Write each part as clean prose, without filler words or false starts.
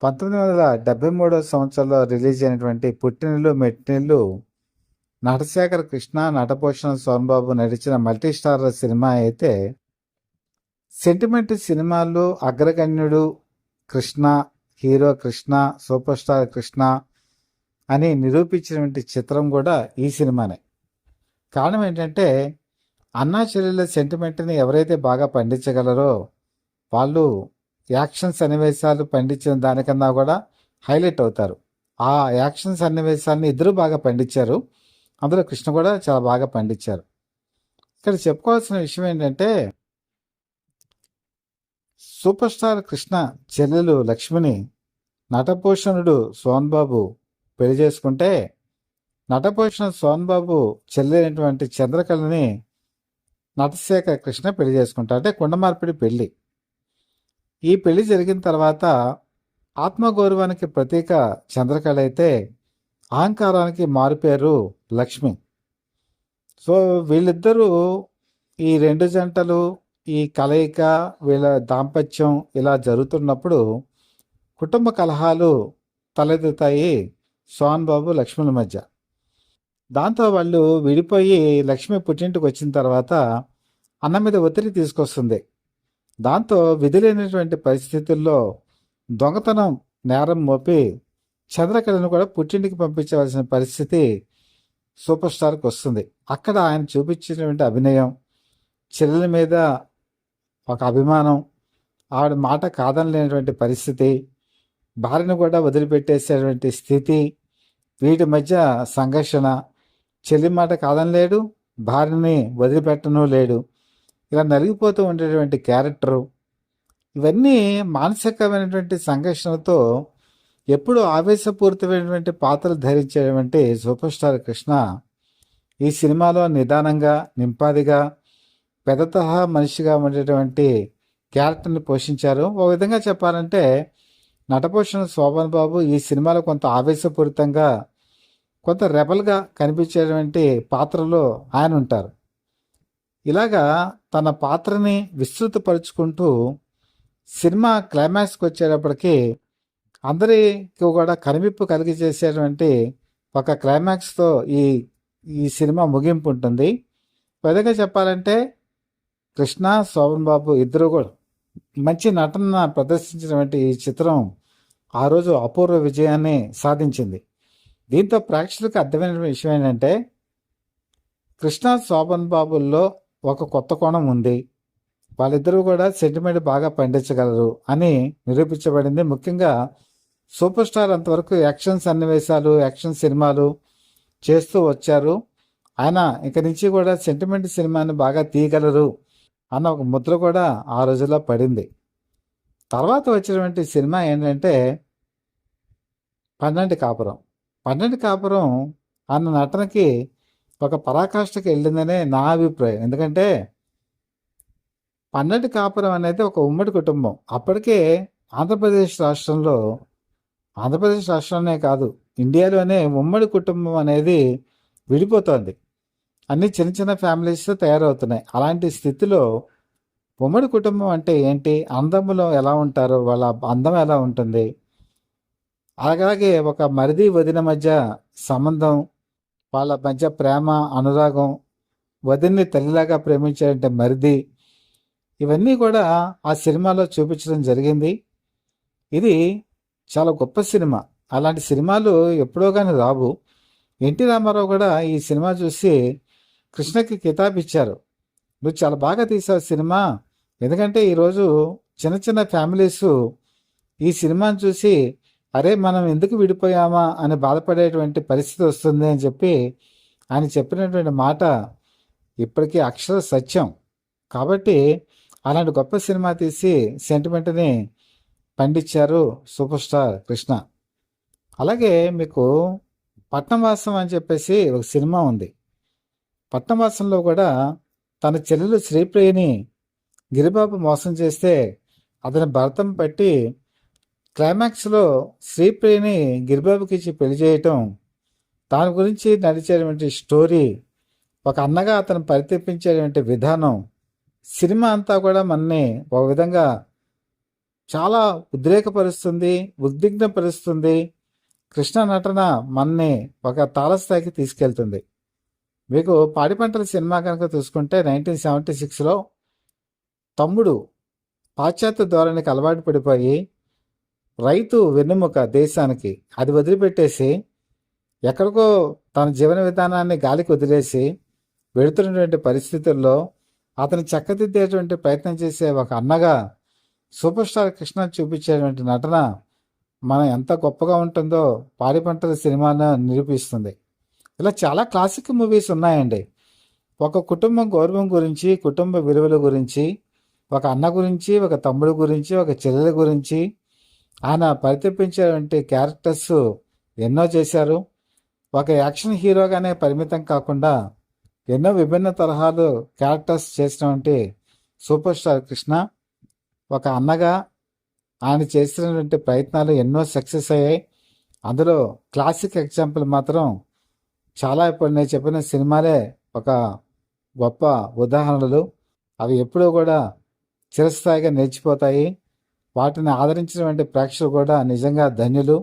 1973 సంవత్సరంలో రిలీజ్ అయినటువంటి 'పుట్టినిల్లు మెట్టినిల్లు' నటశేఖర్ కృష్ణ, నటభూషణం సోమబాబు నటించిన మల్టీ స్టారర్ సినిమా అయితే, సెంటిమెంట్ సినిమాల్లో అగ్రగణ్యుడు Krishna, hero Krishna, super star Krishna అని నిరూపించినటువంటి చిత్రం కూడా ఈ సినిమానే. కారణం ఏంటంటే, అన్నా చెల్లెళ్ళ సెంటిమెంట్ని ఎవరైతే బాగా పండించగలరో వాళ్ళు యాక్షన్ సన్నివేశాలు పండించిన దానికన్నా కూడా హైలైట్ అవుతారు. ఆ యాక్షన్ సన్నివేశాలని ఇద్దరు బాగా పండించారు. అందులో కృష్ణ కూడా చాలా బాగా పండించారు. ఇక్కడ చెప్పుకోవాల్సిన విషయం ఏంటంటే, సూపర్ స్టార్ కృష్ణ చెల్లెలు లక్ష్మిని నటభూషణుడు సోన్బాబు పెళ్లి చేసుకుంటే, నటభూషణ సోన్బాబు చెల్లెలైనటువంటి చంద్రకళని నటశేఖర్ కృష్ణ పెళ్లి చేసుకుంటారు. అంటే కుండమార్పిడి పెళ్లి. ఈ పెళ్లి జరిగిన తర్వాత ఆత్మగౌరవానికి ప్రతీక చంద్రకళ అయితే, అహంకారానికి మారుపేరు లక్ష్మి. సో వీళ్ళిద్దరూ, ఈ రెండు జంటలు, ఈ కలయిక, వీళ్ళ దాంపత్యం ఇలా జరుగుతున్నప్పుడు కుటుంబ కలహాలు తలెత్తుతాయి సోహన్ బాబు లక్ష్మిల మధ్య. దాంతో వాళ్ళు విడిపోయి లక్ష్మి పుట్టింటికి వచ్చిన తర్వాత అన్న మీద ఒత్తిడి తీసుకొస్తుంది. దాంతో విధులైనటువంటి పరిస్థితుల్లో దొంగతనం నేరం మోపి చంద్రకళను కూడా పుట్టింటికి పంపించవలసిన పరిస్థితి సూపర్ స్టార్కి వస్తుంది. అక్కడ ఆయన చూపించినటువంటి అభినయం, చెల్లెల మీద ఒక అభిమానం, ఆవిడ మాట కాదనలేనటువంటి పరిస్థితి, భార్యను కూడా వదిలిపెట్టేసేటువంటి స్థితి, వీటి మధ్య సంఘర్షణ. చెల్లి మాట కాదనలేడు, భార్యని వదిలిపెట్టను లేడు, ఇలా నలిగిపోతూ ఉండేటువంటి క్యారెక్టరు, ఇవన్నీ మానసికమైనటువంటి సంఘర్షణతో ఎప్పుడు ఆవేశపూరితమైనటువంటి పాత్రలు ధరించేటువంటి సూపర్ స్టార్ కృష్ణ ఈ సినిమాలో నిదానంగా, నింపాదిగా, పెద్ద తరహా మనిషిగా ఉండేటువంటి క్యారెక్టర్ని పోషించారు. ఒక విధంగా చెప్పాలంటే, నటభూషణ శోభన్ బాబు ఈ సినిమాలో కొంత ఆవేశపూరితంగా, కొంత రెబల్గా కనిపించేటువంటి పాత్రలో ఆయన ఉంటారు. ఇలాగా తన పాత్రని విస్తృతపరుచుకుంటూ సినిమా క్లైమాక్స్కి వచ్చేటప్పటికి అందరికీ కూడా కనువిప్పు కలిగి చేసేటువంటి ఒక క్లైమాక్స్తో ఈ ఈ సినిమా ముగింపు ఉంటుంది. విధంగా చెప్పాలంటే, కృష్ణ, శోభన్ బాబు ఇద్దరు కూడా మంచి నటన ప్రదర్శించినటువంటి ఈ చిత్రం ఆ రోజు అపూర్వ విజయాన్ని సాధించింది. దీంతో ప్రేక్షకులకు అర్థమైన విషయం ఏంటంటే, కృష్ణ శోభన్ బాబుల్లో ఒక కొత్త కోణం ఉంది, వాళ్ళిద్దరూ కూడా సెంటిమెంట్ బాగా పండించగలరు అని నిరూపించబడింది. ముఖ్యంగా సూపర్ స్టార్ అంతవరకు యాక్షన్ సన్నివేశాలు, యాక్షన్ సినిమాలు చేస్తూ వచ్చారు. ఆయన ఇక నుంచి కూడా సెంటిమెంట్ సినిమాని బాగా తీయగలరు అన్న ఒక ముద్ర కూడా ఆ రోజుల్లో పడింది. తర్వాత వచ్చినటువంటి సినిమా ఏంటంటే పన్నెండు కాపురం. పన్నెండు కాపురం అన్న నటనకి ఒక పరాకాష్ఠకి వెళ్ళిందనే నా అభిప్రాయం. ఎందుకంటే పన్నెండు కాపురం అనేది ఒక ఉమ్మడి కుటుంబం. అప్పటికే ఆంధ్రప్రదేశ్ రాష్ట్రంలోనే కాదు, ఇండియాలోనే ఉమ్మడి కుటుంబం అనేది విడిపోతోంది. అన్ని చిన్న చిన్న ఫ్యామిలీస్తో తయారవుతున్నాయి. అలాంటి స్థితిలో ఉమ్మడి కుటుంబం అంటే ఏంటి, అందములో ఎలా ఉంటారో వాళ్ళ అందం ఎలా ఉంటుంది, అలాగే ఒక మరిది వదిన మధ్య సంబంధం, వాళ్ళ మధ్య ప్రేమ, అనురాగం, వదిన్ని తల్లిలాగా ప్రేమించారంటే మరిది, ఇవన్నీ కూడా ఆ సినిమాలో చూపించడం జరిగింది. ఇది చాలా గొప్ప సినిమా. అలాంటి సినిమాలు ఎప్పుడో కానీ రావు. ఎన్టీ రామారావు కూడా ఈ సినిమా చూసి కృష్ణకి కితాబ్ ఇచ్చారు, నువ్వు చాలా బాగా తీసావు సినిమా, ఎందుకంటే ఈరోజు చిన్న చిన్న ఫ్యామిలీస్ ఈ సినిమాని చూసి అరే మనం ఎందుకు విడిపోయామా అని బాధపడేటువంటి పరిస్థితి వస్తుంది అని చెప్పి ఆయన చెప్పినటువంటి మాట ఇప్పటికీ అక్షర సత్యం. కాబట్టి అలాంటి గొప్ప సినిమా తీసి సెంటిమెంట్ని పండించారు సూపర్ స్టార్ కృష్ణ. అలాగే మీకు పట్నవాసం అని చెప్పేసి ఒక సినిమా ఉంది. పట్నవాసంలో కూడా తన చెల్లెలు శ్రీప్రియని గిరిబాబు మోసం చేస్తే అతని భర్తం పట్టి క్లైమాక్స్లో శ్రీప్రియని గిరిబాబుకి ఇచ్చి పెళ్లి చేయటం, దాని గురించి నడిచేటువంటి స్టోరీ, ఒక అన్నగా అతను పరితపించేటువంటి విధానం, సినిమా అంతా కూడా మనని ఒక విధంగా చాలా ఉద్రేకపరుస్తుంది, ఉద్విగ్నపరుస్తుంది. కృష్ణ నటన మనని ఒక తాళస్థాయికి తీసుకెళ్తుంది. మీకు పాడి పంటల సినిమా కనుక చూసుకుంటే 1976లో తమ్ముడు పాశ్చాత్య ధోరణికి అలవాటు పడిపోయి రైతు వెన్నెముక దేశానికి అది వదిలిపెట్టేసి ఎక్కడికో తన జీవన విధానాన్ని గాలికి వదిలేసి వెళుతున్నటువంటి పరిస్థితుల్లో అతను చక్కదిద్దేటువంటి ప్రయత్నం చేసే ఒక అన్నగా సూపర్ స్టార్ కృష్ణ చూపించేటువంటి నటన మనం ఎంత గొప్పగా ఉంటుందో పాడి పంటల సినిమాను నిరూపిస్తుంది. ఇలా చాలా క్లాసిక్ మూవీస్ ఉన్నాయండి. ఒక కుటుంబం గౌరవం గురించి, కుటుంబ విలువల గురించి, ఒక అన్న గురించి, ఒక తమ్ముడు గురించి, ఒక చెల్లెల గురించి ఆయన పరితపించేటువంటి క్యారెక్టర్స్ ఎన్నో చేశారు. ఒక యాక్షన్ హీరోగానే పరిమితం కాకుండా ఎన్నో విభిన్న తరహాలు క్యారెక్టర్స్ చేసినటువంటి సూపర్ స్టార్ కృష్ణ ఒక అన్నగా ఆయన చేసినటువంటి ప్రయత్నాలు ఎన్నో సక్సెస్ అయ్యాయి. అందులో క్లాసిక్ ఎగ్జాంపుల్ మాత్రం చాలా ఇప్పుడు నేను చెప్పిన సినిమాలే ఒక గొప్ప ఉదాహరణలు. అవి ఎప్పుడూ కూడా చిరస్థాయిగా నిలిచిపోతాయి. వాటిని ఆదరించినటువంటి ప్రేక్షకులు కూడా నిజంగా ధన్యులు.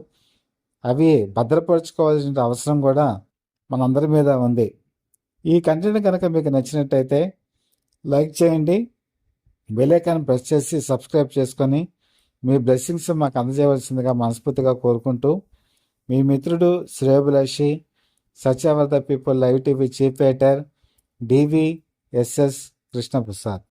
అవి భద్రపరచుకోవాల్సిన అవసరం కూడా మనందరి మీద ఉంది. ఈ కంటెంట్ కనుక మీకు నచ్చినట్టయితే లైక్ చేయండి, బెల్ ఐకాన్ ప్రెస్ చేసి సబ్స్క్రైబ్ చేసుకొని మీ బ్లెస్సింగ్స్ మాకు అందజేయవలసిందిగా మనస్ఫూర్తిగా కోరుకుంటూ మీ మిత్రుడు శ్రేయోభిలాషి Satyavardha people live TV chief editor DVSS Krishnaprasad.